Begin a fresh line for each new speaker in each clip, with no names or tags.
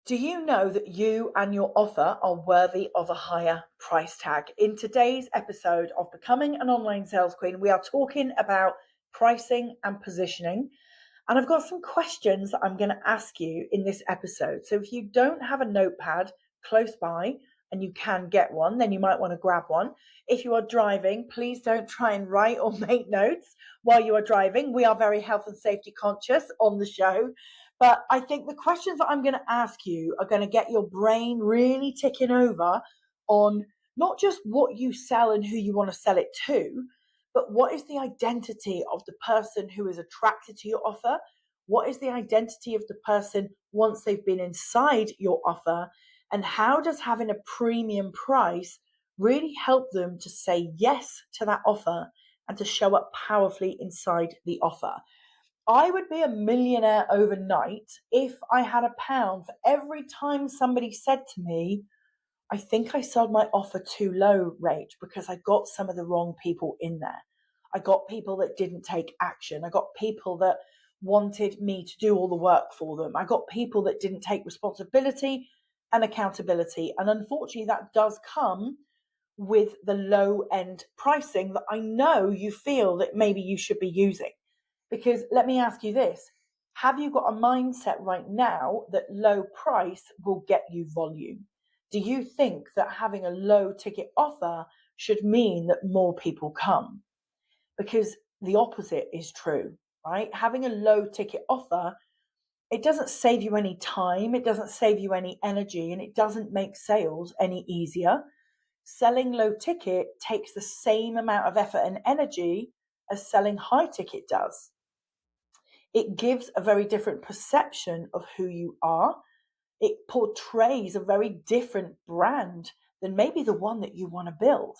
Do you know that you and your offer are worthy of a higher price tag? In today's episode of Becoming an Online Sales Queen, we are talking about pricing and positioning. And I've got some questions that I'm going to ask you in this episode. So if you don't have a notepad close by and you can get one, then you might want to grab one. If you are driving, please don't try and write or make notes while you are driving. We are very health and safety conscious on the show. But I think the questions that I'm going to ask you are going to get your brain really ticking over on not just what you sell and who you want to sell it to, but what is the identity of the person who is attracted to your offer? What is the identity of the person once they've been inside your offer? And how does having a premium price really help them to say yes to that offer and to show up powerfully inside the offer? I would be a millionaire overnight if I had a pound for every time somebody said to me, I think I sold my offer too low, Rach, because I got some of the wrong people in there. I got people that didn't take action. I got people that wanted me to do all the work for them. I got people that didn't take responsibility and accountability. And unfortunately, that does come with the low end pricing that I know you feel that maybe you should be using. Because let me ask you this. Have you got a mindset right now that low price will get you volume? Do you think that having a low ticket offer should mean that more people come? Because the opposite is true, right? Having a low ticket offer, it doesn't save you any time, it doesn't save you any energy, and it doesn't make sales any easier. Selling low ticket takes the same amount of effort and energy as selling high ticket does. It gives a very different perception of who you are. It portrays a very different brand than maybe the one that you want to build.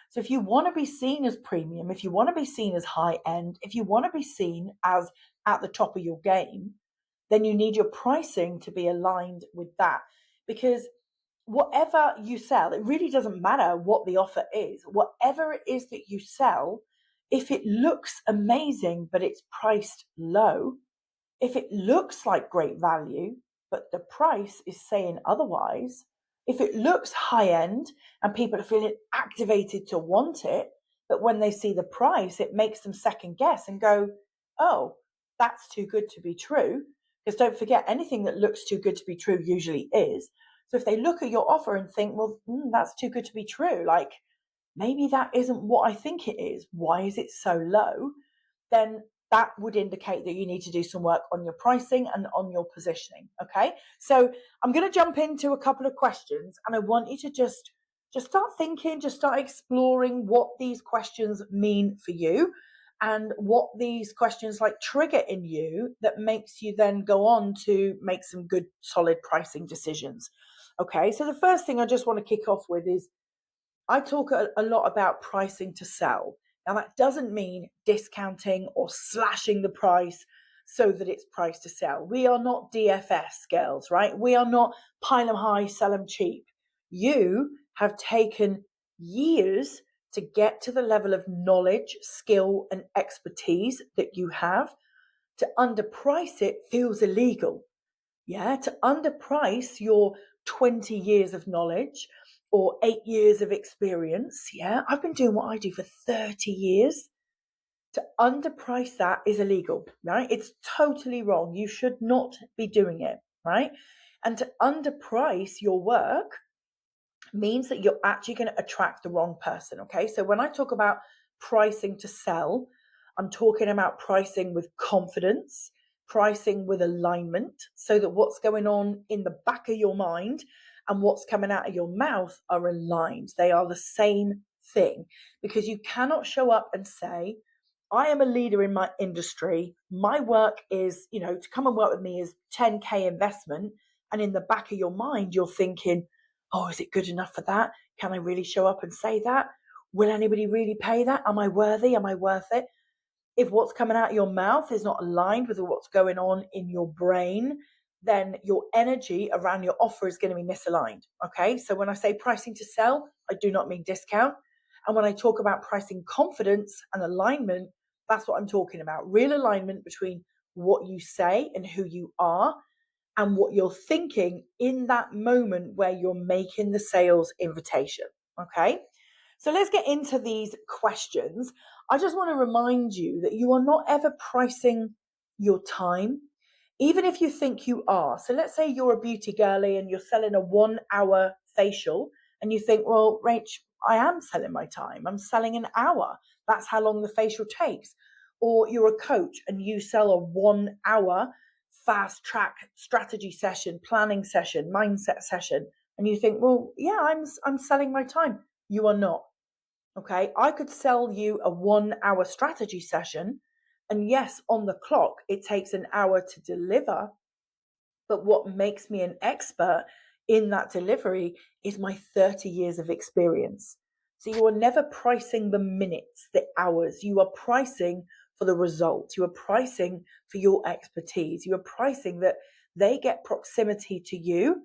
So if you want to be seen as premium, if you want to be seen as high end, if you want to be seen as at the top of your game, then you need your pricing to be aligned with that. Because whatever you sell, it really doesn't matter what the offer is. Whatever it is that you sell, if it looks amazing, but it's priced low, if it looks like great value, but the price is saying otherwise, if it looks high end and people are feeling activated to want it, but when they see the price, it makes them second guess and go, oh, that's too good to be true. Because don't forget, anything that looks too good to be true usually is. So if they look at your offer and think, well, that's too good to be true, like maybe that isn't what I think it is. Why is it so low? Then that would indicate that you need to do some work on your pricing and on your positioning. Okay. So I'm going to jump into a couple of questions and I want you to just start thinking, just start exploring what these questions mean for you and what these questions like trigger in you that makes you then go on to make some good solid pricing decisions. Okay. So the first thing I just want to kick off with is I talk a lot about pricing to sell. Now, that doesn't mean discounting or slashing the price so that it's priced to sell. We are not DFS girls, right? We are not pile them high, sell them cheap. You have taken years to get to the level of knowledge, skill, and expertise that you have. To underprice it feels illegal. Yeah, to underprice your 20 years of knowledge or 8 years of experience. Yeah, I've been doing what I do for 30 years. To underprice that is illegal, right? It's totally wrong. You should not be doing it, right? And to underprice your work means that you're actually going to attract the wrong person, okay? So when I talk about pricing to sell, I'm talking about pricing with confidence, pricing with alignment, so that what's going on in the back of your mind and what's coming out of your mouth are aligned. They are the same thing, because you cannot show up and say, I am a leader in my industry. My work is, to come and work with me is 10K investment. And in the back of your mind, you're thinking, oh, is it good enough for that? Can I really show up and say that? Will anybody really pay that? Am I worthy? Am I worth it? If what's coming out of your mouth is not aligned with what's going on in your brain, then your energy around your offer is going to be misaligned. Okay. So when I say pricing to sell, I do not mean discount. And when I talk about pricing confidence and alignment, that's what I'm talking about. Real alignment between what you say and who you are, and what you're thinking in that moment where you're making the sales invitation. Okay. So let's get into these questions. I just want to remind you that you are not ever pricing your time, even if you think you are. So let's say you're a beauty girly and you're selling a 1 hour facial and you think, well, Rach, I am selling my time. I'm selling an hour. That's how long the facial takes. Or you're a coach and you sell a 1 hour fast track strategy session, planning session, mindset session. And you think, well, yeah, I'm selling my time. You are not. Okay. I could sell you a 1 hour strategy session. And yes, on the clock, it takes an hour to deliver. But what makes me an expert in that delivery is my 30 years of experience. So you are never pricing the minutes, the hours. You are pricing for the results. You are pricing for your expertise. You are pricing that they get proximity to you.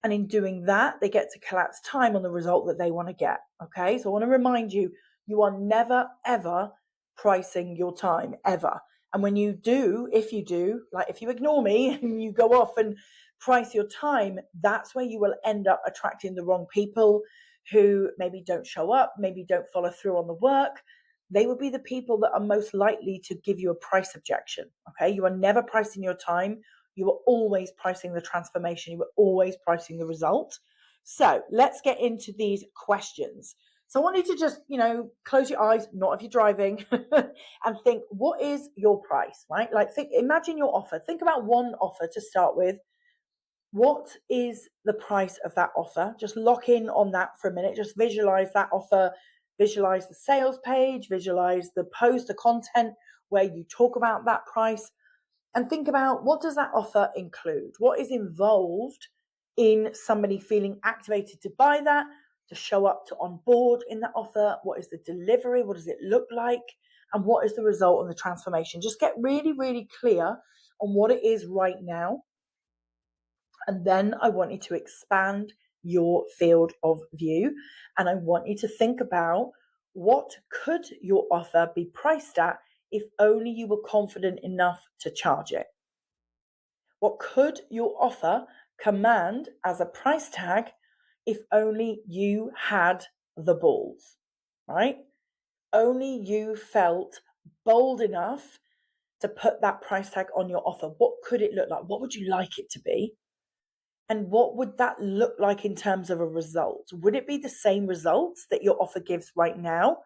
And in doing that, they get to collapse time on the result that they want to get. Okay. So I want to remind you, you are never, ever pricing your time, ever. And when you do, if you ignore me and you go off and price your time, that's where you will end up attracting the wrong people who maybe don't show up, maybe don't follow through on the work. They will be the people that are most likely to give you a price objection. Okay. You are never pricing your time. You are always pricing the transformation. You are always pricing the result. So let's get into these questions. So I want you to just, close your eyes, not if you're driving, and think, what is your price, right? Like, imagine your offer. Think about one offer to start with. What is the price of that offer? Just lock in on that for a minute. Just visualize that offer, visualize the sales page, visualize the post, the content where you talk about that price, and think about, what does that offer include? What is involved in somebody feeling activated to buy that, to show up, to on board in that offer? What is the delivery? What does it look like? And what is the result and the transformation? Just get really, really clear on what it is right now. And then I want you to expand your field of view. And I want you to think about, what could your offer be priced at if only you were confident enough to charge it? What could your offer command as a price tag if only you had the balls, right? Only you felt bold enough to put that price tag on your offer. What could it look like? What would you like it to be? And what would that look like in terms of a result? Would it be the same results that your offer gives right now?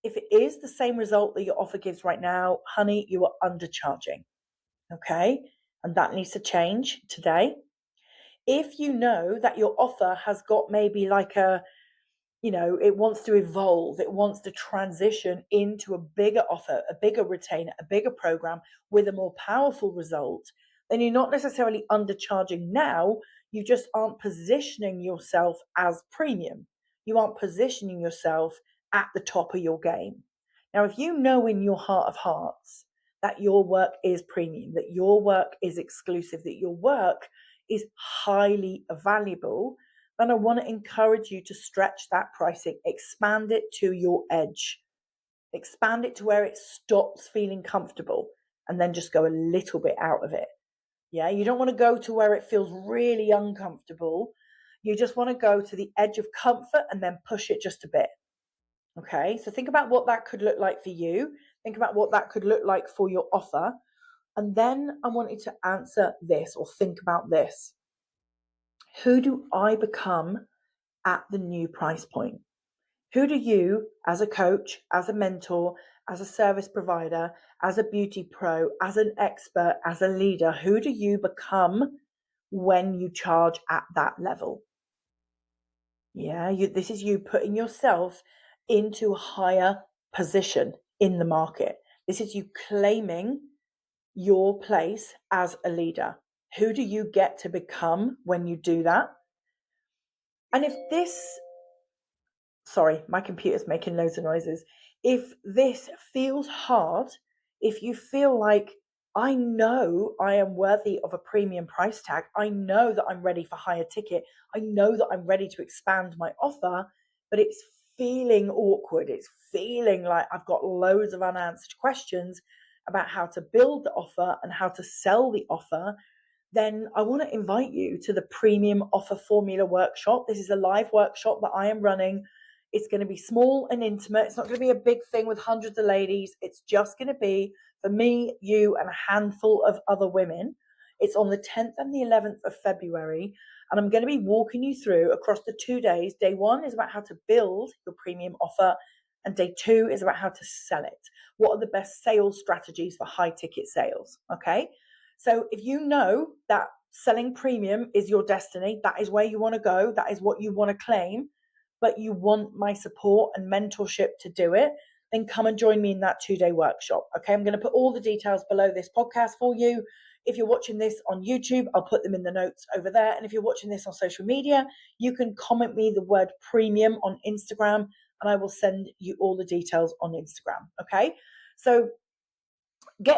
If it is the same result that your offer gives right now, honey, you are undercharging. Okay? And that needs to change today. If you know that your offer has got maybe like it wants to evolve, it wants to transition into a bigger offer, a bigger retainer, a bigger program with a more powerful result, then you're not necessarily undercharging now. You just aren't positioning yourself as premium. You aren't positioning yourself at the top of your game. Now, if you know in your heart of hearts that your work is premium, that your work is exclusive, that your work is highly valuable, then I want to encourage you to stretch that pricing, expand it to your edge, expand it to where it stops feeling comfortable, and then just go a little bit out of it. Yeah, you don't want to go to where it feels really uncomfortable. You just want to go to the edge of comfort and then push it just a bit. Okay, so think about what that could look like for you. Think about what that could look like for your offer. And then I want you to answer this, or think about this. Who do I become at the new price point? Who do you, as a coach, as a mentor, as a service provider, as a beauty pro, as an expert, as a leader, who do you become when you charge at that level? Yeah, this is you putting yourself into a higher position in the market. This is you claiming your place as a leader. Who do you get to become when you do that? And if this, sorry, my computer's making loads of noises. If this feels hard, if you feel like, I know I am worthy of a premium price tag, I know that I'm ready for higher ticket, I know that I'm ready to expand my offer, but it's feeling awkward, it's feeling like I've got loads of unanswered questions about how to build the offer and how to sell the offer, then I want to invite you to the Premium Offer Formula Workshop. This is a live workshop that I am running. It's going to be small and intimate. It's not going to be a big thing with hundreds of ladies. It's just going to be for me, you, and a handful of other women. It's on the 10th and the 11th of February. And I'm going to be walking you through across the 2 days. Day 1 is about how to build your premium offer. And day 2 is about how to sell it. What are the best sales strategies for high ticket sales? Okay. So if you know that selling premium is your destiny, that is where you want to go, that is what you want to claim, but you want my support and mentorship to do it, then come and join me in that 2-day workshop. Okay, I'm going to put all the details below this podcast for you. If you're watching this on YouTube, I'll put them in the notes over there. And if you're watching this on social media, you can comment me the word premium on Instagram, and I will send you all the details on Instagram. Okay, so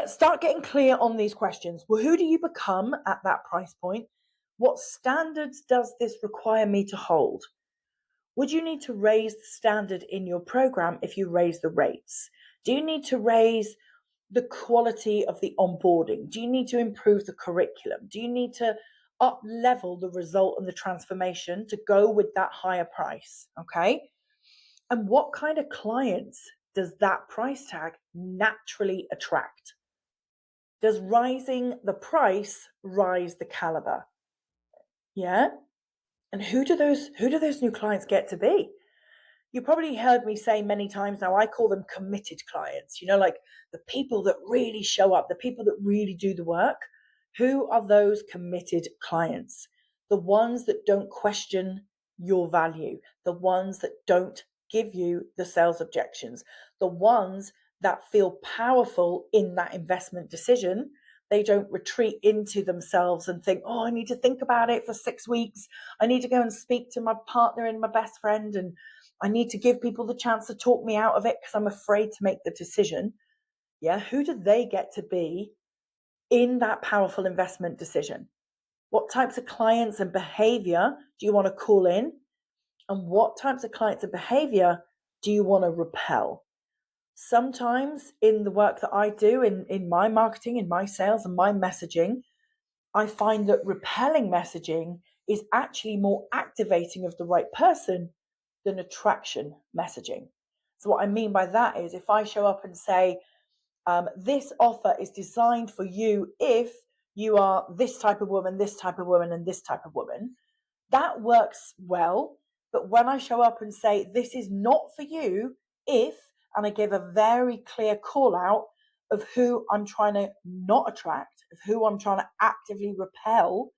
start getting clear on these questions. Well, who do you become at that price point? What standards does this require me to hold? Would you need to raise the standard in your program if you raise the rates? Do you need to raise the quality of the onboarding? Do you need to improve the curriculum? Do you need to up level the result and the transformation to go with that higher price? Okay. And what kind of clients does that price tag naturally attract? Does rising the price rise the caliber? Yeah. And who do those new clients get to be? You probably heard me say many times now, I call them committed clients, like the people that really show up, the people that really do the work. Who are those committed clients? The ones that don't question your value, the ones that don't give you the sales objections, the ones that feel powerful in that investment decision. They don't retreat into themselves and think, oh, I need to think about it for 6 weeks. I need to go and speak to my partner and my best friend, and I need to give people the chance to talk me out of it because I'm afraid to make the decision. Yeah, who do they get to be in that powerful investment decision? What types of clients and behavior do you want to call in? And what types of clients and behavior do you want to repel? Sometimes in the work that I do, in my marketing, in my sales and my messaging, I find that repelling messaging is actually more activating of the right person than attraction messaging. So what I mean by that is if I show up and say, this offer is designed for you if you are this type of woman, this type of woman, and this type of woman, that works well. But when I show up and say, this is not for you if, and I give a very clear call out of who I'm trying to not attract, of who I'm trying to actively repel,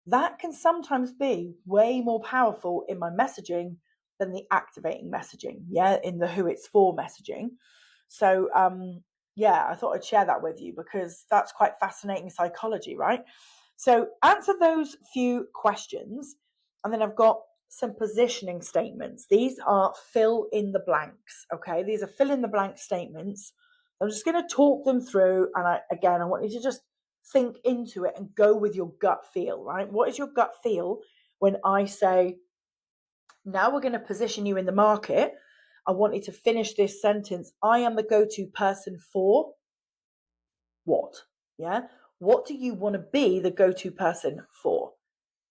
that can sometimes be way more powerful in my messaging than the activating messaging, in the who it's for messaging. So, I thought I'd share that with you because that's quite fascinating psychology, right? So answer those few questions, and then I've got some positioning statements. These are fill in the blanks, okay? These are fill in the blank statements. I'm just going to talk them through, and I want you to just think into it and go with your gut feel, right? What is your gut feel when I say, now we're going to position you in the market? I want you to finish this sentence. I am the go-to person for what? Yeah. What do you want to be the go-to person for?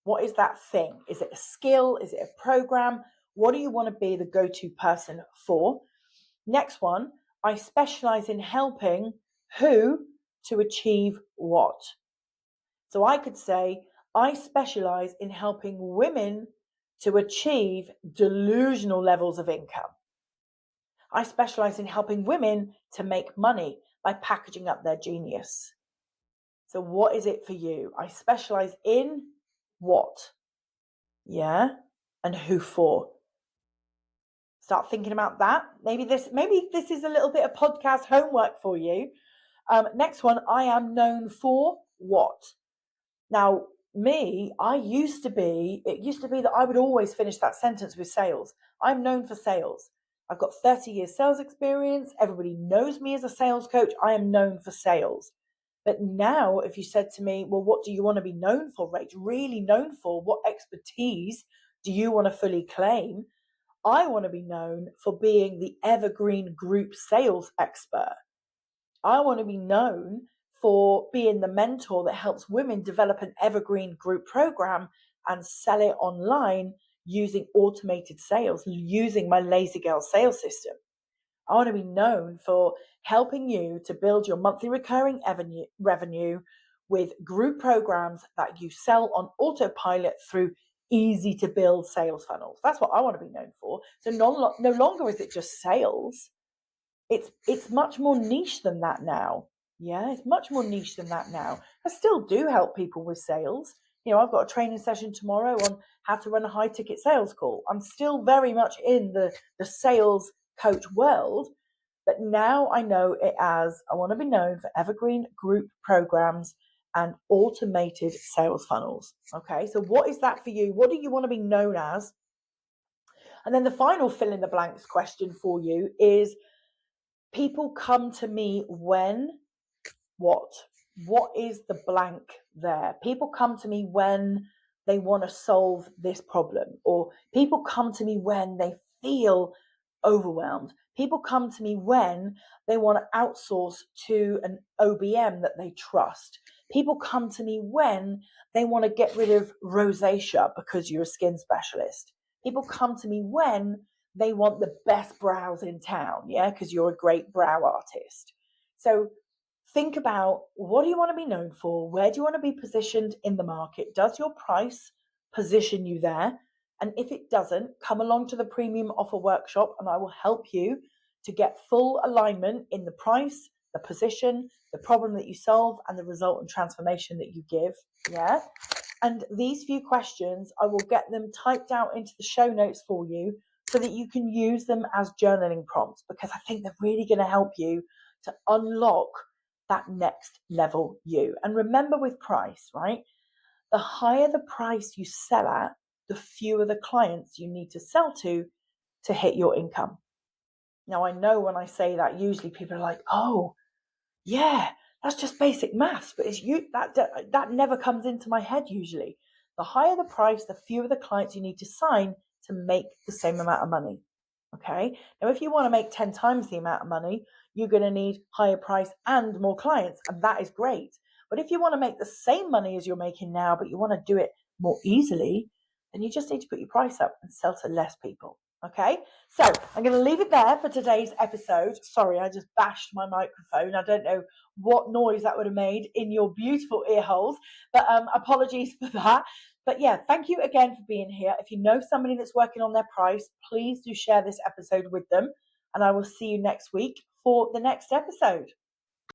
What is that thing? Is it a skill? Is it a program? What do you want to be the go-to person for? Next one, I specialize in helping who to achieve what? So I could say, I specialize in helping women to achieve delusional levels of income. I specialize in helping women to make money by packaging up their genius. So what is it for you? I specialize in what? Yeah. And who for? Start thinking about that. Maybe this is a little bit of podcast homework for you. Next one, I am known for what? Now, it used to be that I would always finish that sentence with sales. I'm known for sales. I've got 30 years sales experience. Everybody knows me as a sales coach. I am known for sales. But now, if you said to me, well, what do you want to be known for, Rach? Really known for? What expertise do you want to fully claim? I want to be known for being the evergreen group sales expert. I want to be known for being the mentor that helps women develop an evergreen group program and sell it online using automated sales, using my Lazy Girl sales system. I want to be known for helping you to build your monthly recurring revenue with group programs that you sell on autopilot through easy to build sales funnels. That's what I want to be known for. So no longer is it just sales. It's much more niche than that now. Yeah, it's much more niche than that now. I still do help people with sales. I've got a training session tomorrow on how to run a high ticket sales call. I'm still very much in the sales coach world, but now I know it as I want to be known for evergreen group programs and automated sales funnels. Okay, so what is that for you? What do you want to be known as? And then the final fill in the blanks question for you is, people come to me when what? What is the blank there? People come to me when they want to solve this problem, or people come to me when they feel overwhelmed. People come to me when they want to outsource to an OBM that they trust. People come to me when they want to get rid of rosacea because you're a skin specialist. People come to me when they want the best brows in town, because you're a great brow artist. So think about, what do you want to be known for? Where do you want to be positioned in the market? Does your price position you there? And if it doesn't, come along to the premium offer workshop and I will help you to get full alignment in the price, the position, the problem that you solve, and the result and transformation that you give. Yeah. And these few questions, I will get them typed out into the show notes for you so that you can use them as journaling prompts, because I think they're really going to help you to unlock that next level you. And remember, with price, right? The higher the price you sell at, the fewer the clients you need to sell to hit your income. Now, I know when I say that, usually people are like, oh, yeah, that's just basic maths, but that never comes into my head usually. The higher the price, the fewer the clients you need to sign to make the same amount of money. Okay. Now, if you want to make 10 times the amount of money, you're going to need higher price and more clients, and that is great. But if you want to make the same money as you're making now, but you want to do it more easily, then you just need to put your price up and sell to less people. Okay, so I'm going to leave it there for today's episode. Sorry, I just bashed my microphone. I don't know what noise that would have made in your beautiful ear holes, but apologies for that. But yeah, thank you again for being here. If you know somebody that's working on their price, please do share this episode with them. And I will see you next week for the next episode.